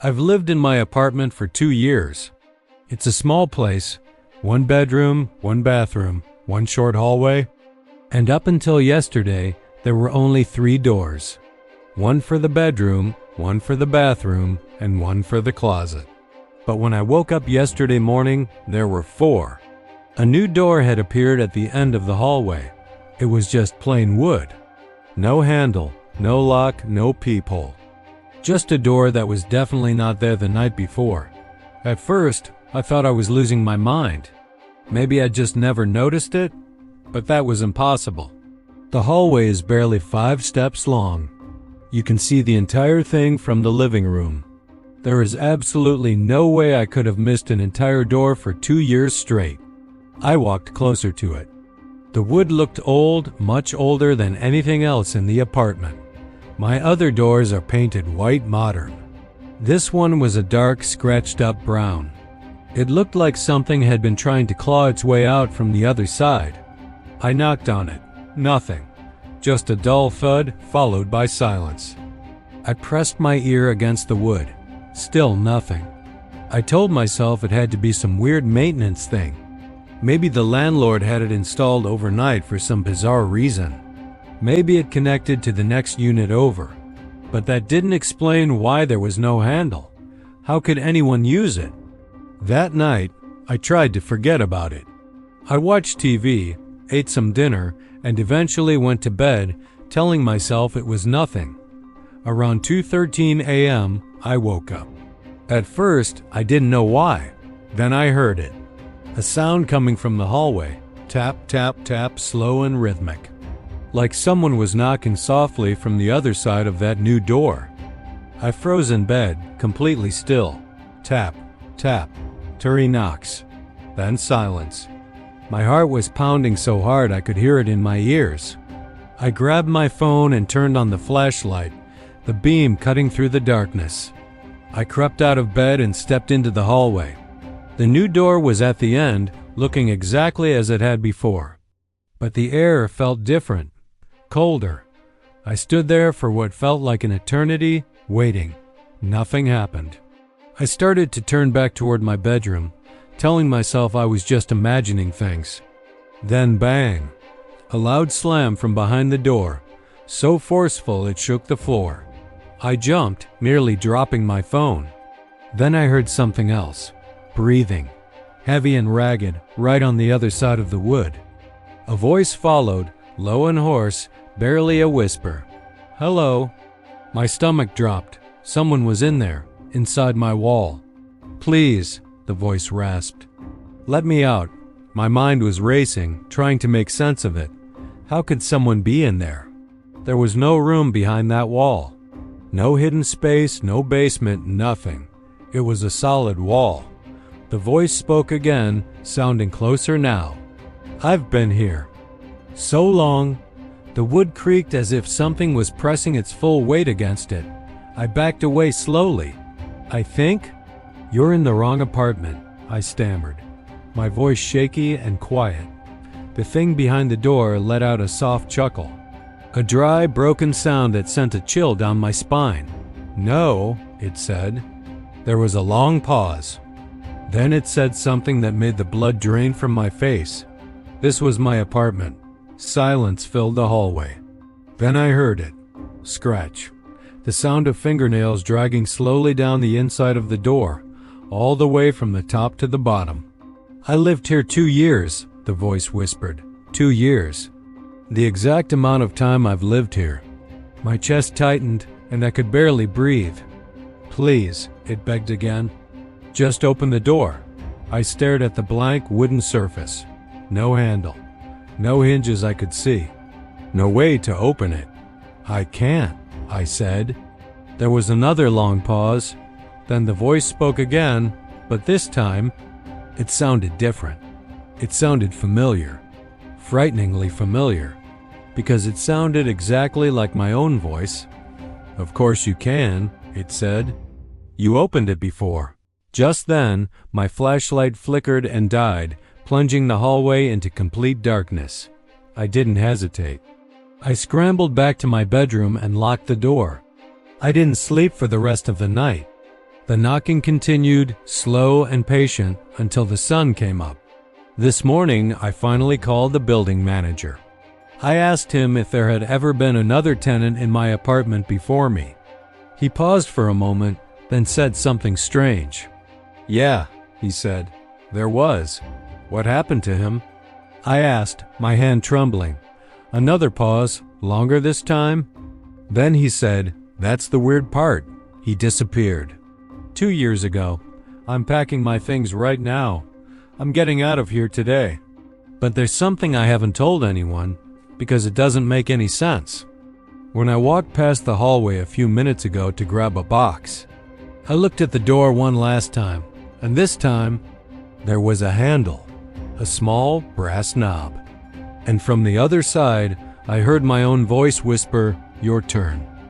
I've lived in my apartment for 2 years. It's a small place, 1 bedroom, 1 bathroom, 1 short hallway, and up until yesterday, there were only 3 doors. 1 for the bedroom, 1 for the bathroom, and 1 for the closet. But when I woke up yesterday morning, there were 4. A new door had appeared at the end of the hallway. It was just plain wood. No handle, no lock, no peephole. Just a door that was definitely not there the night before. At first, I thought I was losing my mind. Maybe I just never noticed it, but that was impossible. The hallway is barely 5 steps long. You can see the entire thing from the living room. There is absolutely no way I could have missed an entire door for 2 years straight. I walked closer to it. The wood looked old, much older than anything else in the apartment. My other doors are painted white modern. This one was a dark, scratched-up brown. It looked like something had been trying to claw its way out from the other side. I knocked on it. Nothing. Just a dull thud, followed by silence. I pressed my ear against the wood. Still nothing. I told myself it had to be some weird maintenance thing. Maybe the landlord had it installed overnight for some bizarre reason. Maybe it connected to the next unit over. But that didn't explain why there was no handle. How could anyone use it? That night, I tried to forget about it. I watched TV, ate some dinner, and eventually went to bed, telling myself it was nothing. Around 2:13 a.m., I woke up. At first, I didn't know why. Then I heard it. A sound coming from the hallway. Tap, tap, tap, slow and rhythmic. Like someone was knocking softly from the other side of that new door. I froze in bed, completely still. Tap, tap, till he knocks. Then silence. My heart was pounding so hard I could hear it in my ears. I grabbed my phone and turned on the flashlight, the beam cutting through the darkness. I crept out of bed and stepped into the hallway. The new door was at the end, looking exactly as it had before. But the air felt different, colder. I stood there for what felt like an eternity, waiting. Nothing happened. I started to turn back toward my bedroom, telling myself I was just imagining things. Then bang! A loud slam from behind the door, so forceful it shook the floor. I jumped, nearly dropping my phone. Then I heard something else. Breathing. Heavy and ragged, right on the other side of the wood. A voice followed, low and hoarse, barely a whisper. "Hello." My stomach dropped. Someone was in there, inside my wall. "Please," the voice rasped. "Let me out." My mind was racing, trying to make sense of it. How could someone be in there? There was no room behind that wall. No hidden space, no basement, nothing. It was a solid wall. The voice spoke again, sounding closer now. "I've been here. So long." The wood creaked as if something was pressing its full weight against it. I backed away slowly. "I think you're in the wrong apartment," I stammered, my voice shaky and quiet. The thing behind the door let out a soft chuckle, a dry, broken sound that sent a chill down my spine. "No," it said. There was a long pause. Then it said something that made the blood drain from my face. This was my apartment. Silence filled the hallway. Then I heard it. Scratch. The sound of fingernails dragging slowly down the inside of the door, all the way from the top to the bottom. "I lived here 2 years, the voice whispered. 2 years. The exact amount of time I've lived here." My chest tightened, and I could barely breathe. "Please," it begged again. "Just open the door." I stared at the blank wooden surface. No handle. No hinges I could see. No way to open it. "I can't," I said. There was another long pause. Then the voice spoke again, but this time, it sounded different. It sounded familiar. Frighteningly familiar. Because it sounded exactly like my own voice. "Of course you can," it said. "You opened it before." Just then, my flashlight flickered and died, plunging the hallway into complete darkness. I didn't hesitate. I scrambled back to my bedroom and locked the door. I didn't sleep for the rest of the night. The knocking continued, slow and patient, until the sun came up. This morning, I finally called the building manager. I asked him if there had ever been another tenant in my apartment before me. He paused for a moment, then said something strange. "Yeah," he said, "there was. What happened to him?" I asked, my hand trembling. Another pause, longer this time. Then he said, "That's the weird part. He disappeared. 2 years ago. I'm packing my things right now. I'm getting out of here today. But there's something I haven't told anyone, because it doesn't make any sense. When I walked past the hallway a few minutes ago to grab a box, I looked at the door one last time, and this time, there was a handle, a small brass knob. And from the other side, I heard my own voice whisper, "Your turn."